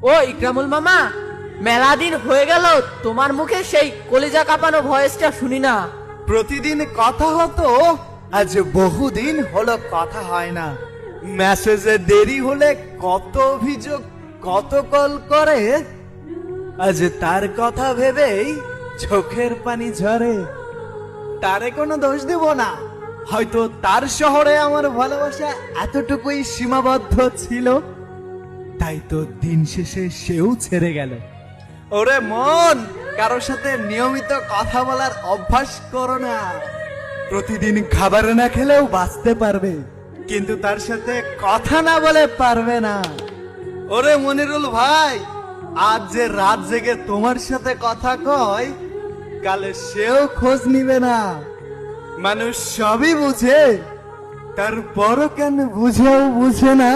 ও ইকরামুল মামা, মেলা দিন হয়ে গেল তোমার মুখে সেই কলিজা কাঁপানো ভয়েসটা শুনি না। প্রতিদিন কথা হতো, আজ বহুদিন হলো কথা হয় না। মেসেজে দেরি হলে কত অভিযোগ, কত কল করে। আজ তার কথা ভেবেই চোখের পানি ঝরে। তারে কোনো দোষ দেব না, হয়তো তার শহরে আমার ভালোবাসা এতটুকুই সীমাবদ্ধ ছিল, তাই তো দিন শেষে সেও ছেড়ে গেল। ওরে মন, কারোর সাথে নিয়মিত কথা বলার অভ্যাস করো না। প্রতিদিন খাবার না খেলেও বাঁচতে পারবে, কিন্তু তার সাথে কথা না বলে পারবে না। ওরে মনিরুল ভাই, আজ যে রাত জেগে তোমার সাথে কথা কয়, কালে সেও খোঁজ নিবে না। মানুষ সবই বুঝে, তারপরও কেন বুঝেও বুঝে না।